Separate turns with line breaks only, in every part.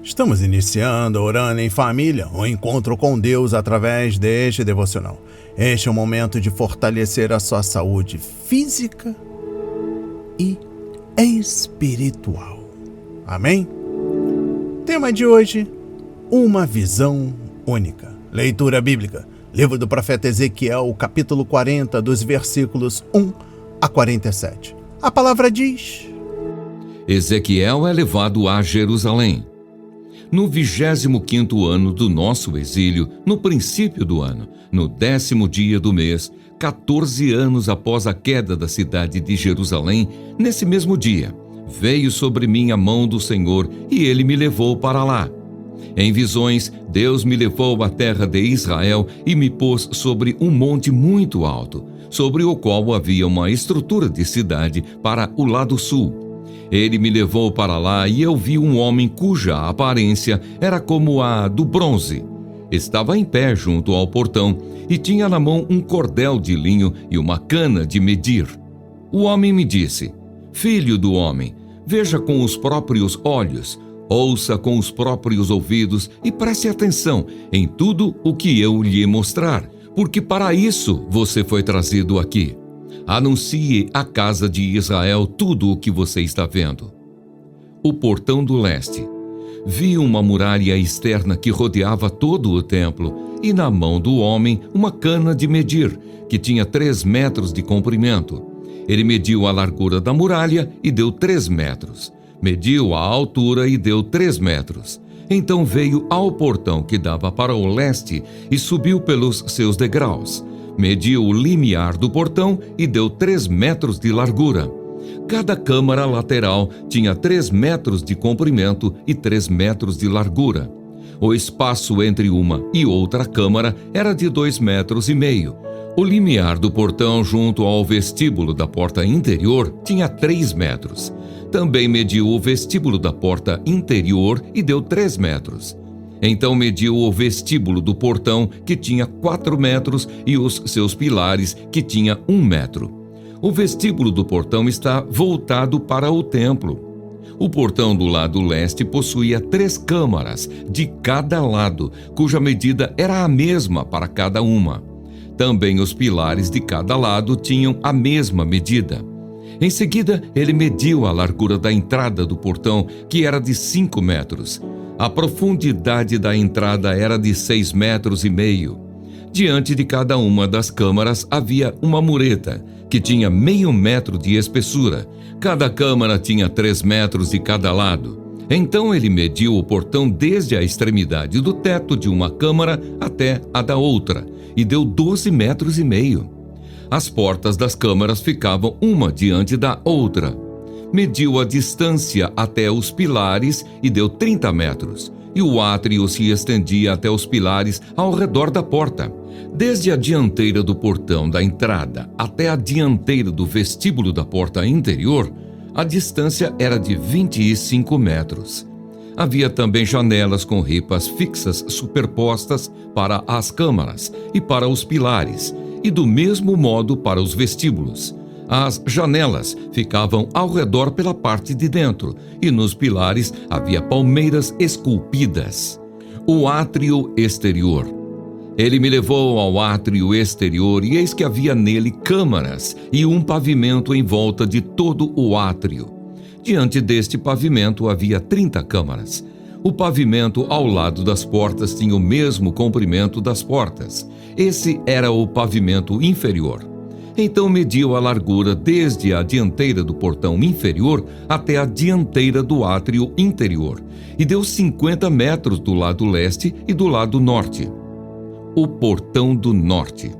Estamos iniciando Orando em Família, um encontro com Deus através deste devocional. Este é o momento de fortalecer a sua saúde física e espiritual. Amém? Tema de hoje, uma visão única. Leitura bíblica, livro do profeta Ezequiel, capítulo 40, dos versículos 1 a 47. A palavra diz:
Ezequiel é levado a Jerusalém. No 25º ano do nosso exílio, no princípio do ano, no 10º dia do mês, 14 anos após a queda da cidade de Jerusalém, nesse mesmo dia, veio sobre mim a mão do Senhor e ele me levou para lá. Em visões, Deus me levou à terra de Israel e me pôs sobre um monte muito alto, sobre o qual havia uma estrutura de cidade para o lado sul. Ele me levou para lá e eu vi um homem cuja aparência era como a do bronze. Estava em pé junto ao portão e tinha na mão um cordel de linho e uma cana de medir. O homem me disse: Filho do homem, veja com os próprios olhos, ouça com os próprios ouvidos e preste atenção em tudo o que eu lhe mostrar, porque para isso você foi trazido aqui. Anuncie à casa de Israel tudo o que você está vendo. O portão do leste. Vi uma muralha externa que rodeava todo o templo, e na mão do homem uma cana de medir, que tinha 3 metros de comprimento. Ele mediu a largura da muralha e deu 3 metros. Mediu a altura e deu 3 metros. Então veio ao portão que dava para o leste e subiu pelos seus degraus. Mediu o limiar do portão e deu 3 metros de largura. Cada câmara lateral tinha 3 metros de comprimento e 3 metros de largura. O espaço entre uma e outra câmara era de 2,5 metros. O limiar do portão junto ao vestíbulo da porta interior tinha 3 metros. Também mediu o vestíbulo da porta interior e deu 3 metros. Então mediu o vestíbulo do portão, que tinha 4 metros, e os seus pilares, que tinha 1 metro. O vestíbulo do portão está voltado para o templo. O portão do lado leste possuía 3 câmaras, de cada lado, cuja medida era a mesma para cada uma. Também os pilares de cada lado tinham a mesma medida. Em seguida, ele mediu a largura da entrada do portão, que era de 5 metros. A profundidade da entrada era de 6,5 metros. Diante de cada uma das câmaras havia uma mureta, que tinha 0,5 metro de espessura. Cada câmara tinha 3 metros de cada lado. Então ele mediu o portão desde a extremidade do teto de uma câmara até a da outra, e deu 12,5 metros. As portas das câmaras ficavam uma diante da outra. Mediu a distância até os pilares e deu 30 metros, e o átrio se estendia até os pilares ao redor da porta. Desde a dianteira do portão da entrada até a dianteira do vestíbulo da porta interior, a distância era de 25 metros. Havia também janelas com ripas fixas superpostas para as câmaras e para os pilares, e do mesmo modo para os vestíbulos. As janelas ficavam ao redor pela parte de dentro, e nos pilares havia palmeiras esculpidas. O átrio exterior. Ele me levou ao átrio exterior, e eis que havia nele câmaras e um pavimento em volta de todo o átrio. Diante deste pavimento havia 30 câmaras. O pavimento ao lado das portas tinha o mesmo comprimento das portas. Esse era o pavimento inferior. Então mediu a largura desde a dianteira do portão inferior até a dianteira do átrio interior, e deu 50 metros do lado leste e do lado norte. O portão do norte.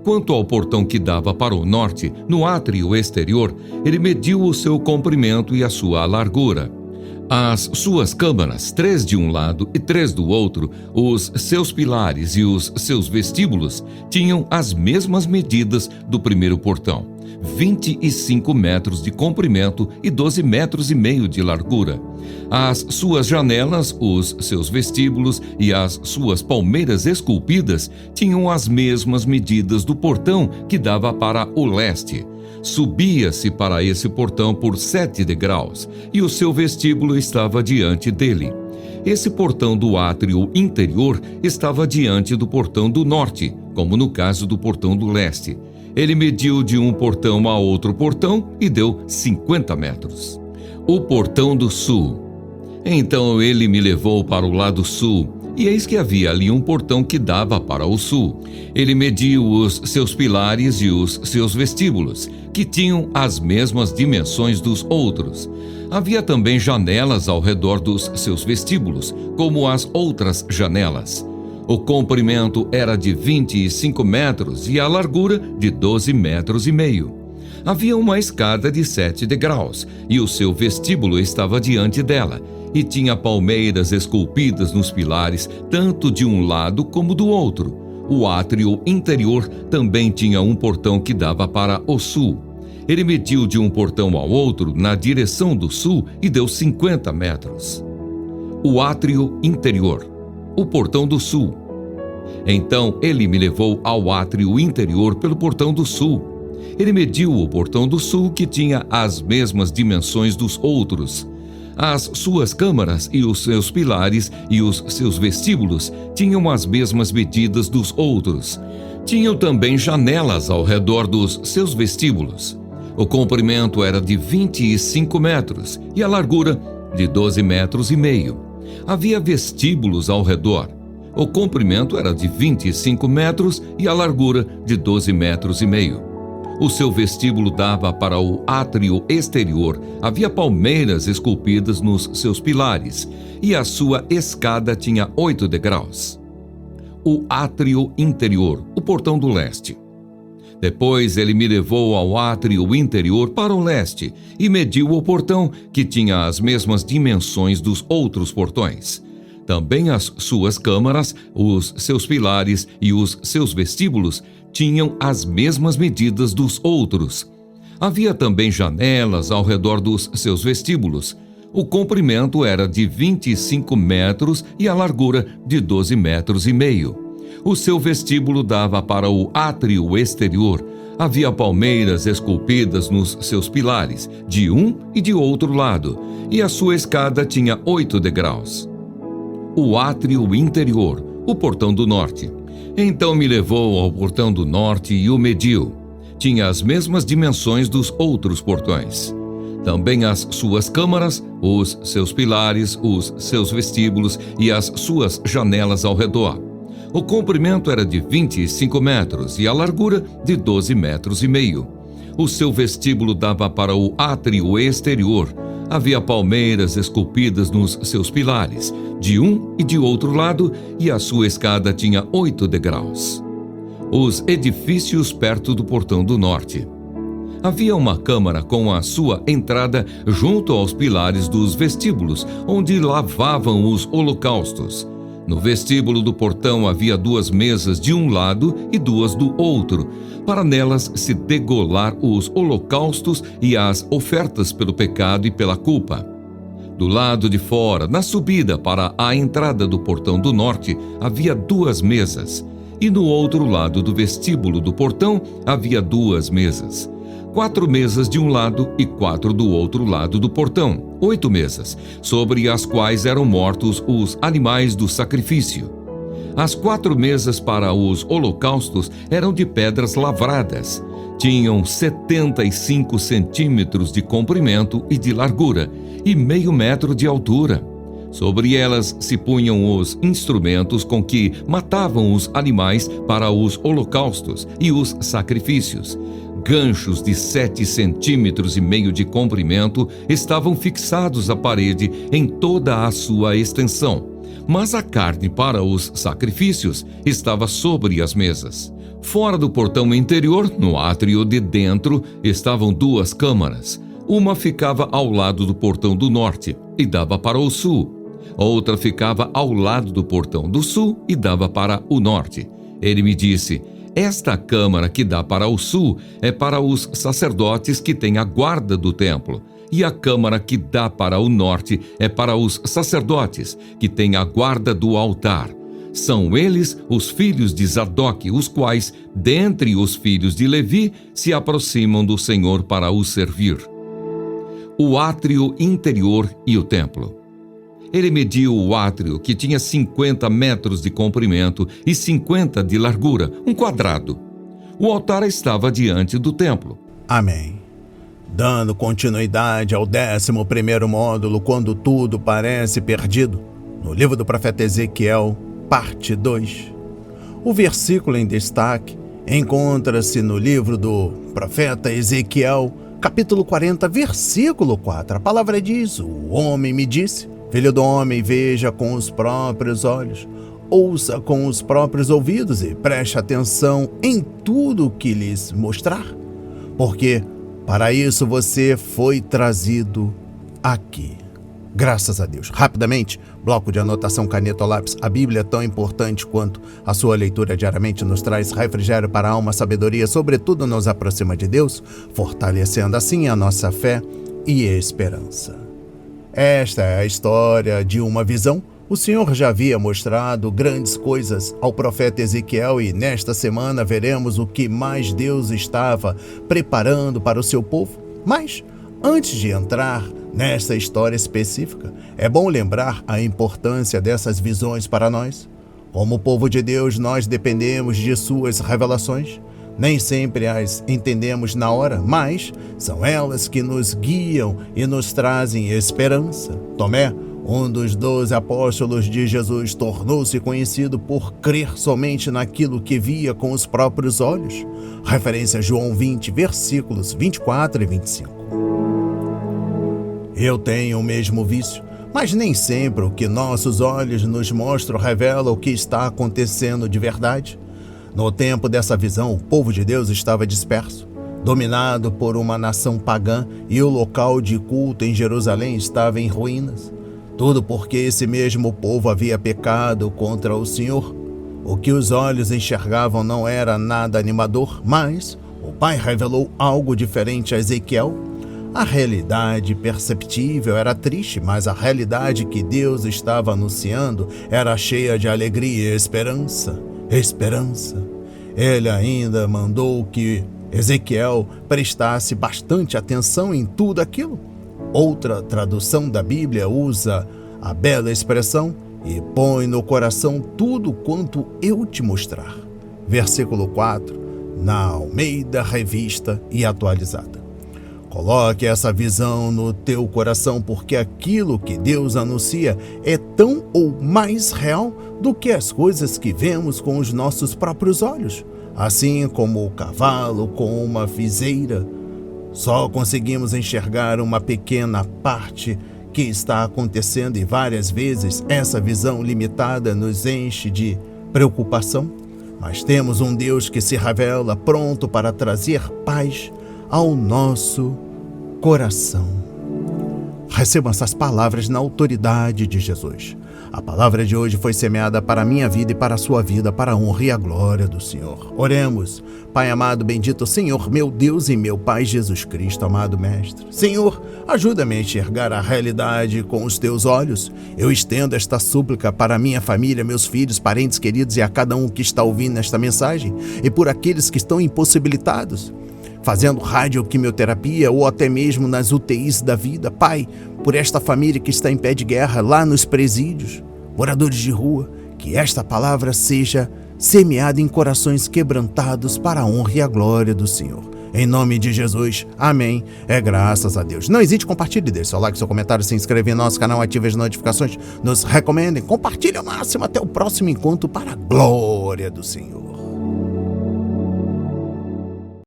Quanto ao portão que dava para o norte, no átrio exterior, ele mediu o seu comprimento e a sua largura. As suas câmaras, 3 de um lado e 3 do outro, os seus pilares e os seus vestíbulos tinham as mesmas medidas do primeiro portão, 25 metros de comprimento e 12,5 metros de largura. As suas janelas, os seus vestíbulos e as suas palmeiras esculpidas tinham as mesmas medidas do portão que dava para o leste. Subia-se para esse portão por 7 degraus, e o seu vestíbulo estava diante dele. Esse portão do átrio interior estava diante do portão do norte, como no caso do portão do leste. Ele mediu de um portão a outro portão e deu 50 metros. O portão do sul. Então ele me levou para o lado sul, e eis que havia ali um portão que dava para o sul. Ele mediu os seus pilares e os seus vestíbulos, que tinham as mesmas dimensões dos outros. Havia também janelas ao redor dos seus vestíbulos, como as outras janelas. O comprimento era de 25 metros e a largura de 12 metros e meio. Havia uma escada de 7 degraus, e o seu vestíbulo estava diante dela, e tinha palmeiras esculpidas nos pilares, tanto de um lado como do outro. O átrio interior também tinha um portão que dava para o sul. Ele mediu de um portão ao outro na direção do sul e deu 50 metros. O átrio interior, o portão do sul. Então ele me levou ao átrio interior pelo portão do sul. Ele mediu o portão do sul, que tinha as mesmas dimensões dos outros. As suas câmaras e os seus pilares e os seus vestíbulos tinham as mesmas medidas dos outros. Tinham também janelas ao redor dos seus vestíbulos. O comprimento era de 25 metros e a largura de 12 metros e meio. Havia vestíbulos ao redor. O comprimento era de 25 metros e a largura de 12 metros e meio. O seu vestíbulo dava para o átrio exterior. Havia palmeiras esculpidas nos seus pilares, e a sua escada tinha 8 degraus. O átrio interior, o portão do leste. Depois ele me levou ao átrio interior para o leste e mediu o portão, que tinha as mesmas dimensões dos outros portões. Também as suas câmaras, os seus pilares e os seus vestíbulos tinham as mesmas medidas dos outros. Havia também janelas ao redor dos seus vestíbulos. O comprimento era de 25 metros e a largura de 12 metros e meio. O seu vestíbulo dava para o átrio exterior. Havia palmeiras esculpidas nos seus pilares, de um e de outro lado, e a sua escada tinha 8 degraus. O átrio interior, o portão do norte. Então me levou ao portão do norte e o mediu. Tinha as mesmas dimensões dos outros portões. Também as suas câmaras, os seus pilares, os seus vestíbulos e as suas janelas ao redor. O comprimento era de 25 metros e a largura de 12 metros e meio. O seu vestíbulo dava para o átrio exterior. Havia palmeiras esculpidas nos seus pilares, de um e de outro lado, e a sua escada tinha 8 degraus. Os edifícios perto do portão do norte. Havia uma câmara com a sua entrada junto aos pilares dos vestíbulos, onde lavavam os holocaustos. No vestíbulo do portão havia 2 mesas de um lado e 2 do outro, para nelas se degolar os holocaustos e as ofertas pelo pecado e pela culpa. Do lado de fora, na subida para a entrada do portão do norte, havia 2 mesas, e no outro lado do vestíbulo do portão havia 2 mesas. 4 mesas de um lado e 4 do outro lado do portão, 8 mesas, sobre as quais eram mortos os animais do sacrifício. As 4 mesas para os holocaustos eram de pedras lavradas. Tinham 75 centímetros de comprimento e de largura, e meio metro de altura. Sobre elas se punham os instrumentos com que matavam os animais para os holocaustos e os sacrifícios. Ganchos de 7 centímetros e meio de comprimento estavam fixados à parede em toda a sua extensão, mas a carne para os sacrifícios estava sobre as mesas. Fora do portão interior, no átrio de dentro, estavam 2 câmaras. Uma ficava ao lado do portão do norte e dava para o sul. Outra ficava ao lado do portão do sul e dava para o norte. Ele me disse: esta câmara que dá para o sul é para os sacerdotes que têm a guarda do templo, e a câmara que dá para o norte é para os sacerdotes que têm a guarda do altar. São eles os filhos de Zadok, os quais, dentre os filhos de Levi, se aproximam do Senhor para o servir. O átrio interior e o templo. Ele mediu o átrio, que tinha 50 metros de comprimento e 50 de largura, um quadrado. O altar estava diante do templo.
Amém. Dando continuidade ao 11º módulo, quando tudo parece perdido, no livro do profeta Ezequiel, parte 2. O versículo em destaque encontra-se no livro do profeta Ezequiel, capítulo 40, versículo 4. A palavra diz: o homem me disse, filho do homem, veja com os próprios olhos, ouça com os próprios ouvidos e preste atenção em tudo o que lhes mostrar, porque para isso você foi trazido aqui. Graças a Deus. Rapidamente, bloco de anotação, caneta ou lápis. A Bíblia é tão importante quanto a sua leitura diariamente nos traz refrigério para a alma, sabedoria, sobretudo nos aproxima de Deus, fortalecendo assim a nossa fé e esperança. Esta é a história de uma visão. O Senhor já havia mostrado grandes coisas ao profeta Ezequiel e nesta semana veremos o que mais Deus estava preparando para o seu povo. Mas, antes de entrar nesta história específica, é bom lembrar a importância dessas visões para nós. Como povo de Deus, nós dependemos de suas revelações. Nem sempre as entendemos na hora, mas são elas que nos guiam e nos trazem esperança. Tomé, um dos 12 apóstolos de Jesus, tornou-se conhecido por crer somente naquilo que via com os próprios olhos. Referência a João 20, versículos 24 e 25. Eu tenho o mesmo vício, mas nem sempre o que nossos olhos nos mostram revela o que está acontecendo de verdade. No tempo dessa visão, o povo de Deus estava disperso, dominado por uma nação pagã, e o local de culto em Jerusalém estava em ruínas. Tudo porque esse mesmo povo havia pecado contra o Senhor. O que os olhos enxergavam não era nada animador, mas o Pai revelou algo diferente a Ezequiel. A realidade perceptível era triste, mas a realidade que Deus estava anunciando era cheia de alegria e esperança. Esperança. Ele ainda mandou que Ezequiel prestasse bastante atenção em tudo aquilo. Outra tradução da Bíblia usa a bela expressão: e põe no coração tudo quanto eu te mostrar. Versículo 4, na Almeida Revista e Atualizada. Coloque essa visão no teu coração, porque aquilo que Deus anuncia é tão ou mais real do que as coisas que vemos com os nossos próprios olhos. Assim como o cavalo com uma viseira, só conseguimos enxergar uma pequena parte que está acontecendo e várias vezes essa visão limitada nos enche de preocupação. Mas temos um Deus que se revela pronto para trazer paz ao nosso coração. Recebam essas palavras na autoridade de Jesus. A palavra de hoje foi semeada para a minha vida e para a sua vida, para a honra e a glória do Senhor. Oremos. Pai amado, bendito Senhor, meu Deus e meu Pai Jesus Cristo, amado Mestre. Senhor, ajuda-me a enxergar a realidade com os teus olhos. Eu estendo esta súplica para a minha família, meus filhos, parentes queridos e a cada um que está ouvindo esta mensagem e por aqueles que estão impossibilitados, fazendo radioquimioterapia ou até mesmo nas UTIs da vida. Pai, por esta família que está em pé de guerra lá nos presídios, moradores de rua, que esta palavra seja semeada em corações quebrantados para a honra e a glória do Senhor. Em nome de Jesus, amém. É graças a Deus. Não hesite, compartilhe, deixe seu like, seu comentário, se inscreva em nosso canal, ative as notificações, nos recomendem, compartilhe ao máximo. Até o próximo encontro para a glória do Senhor.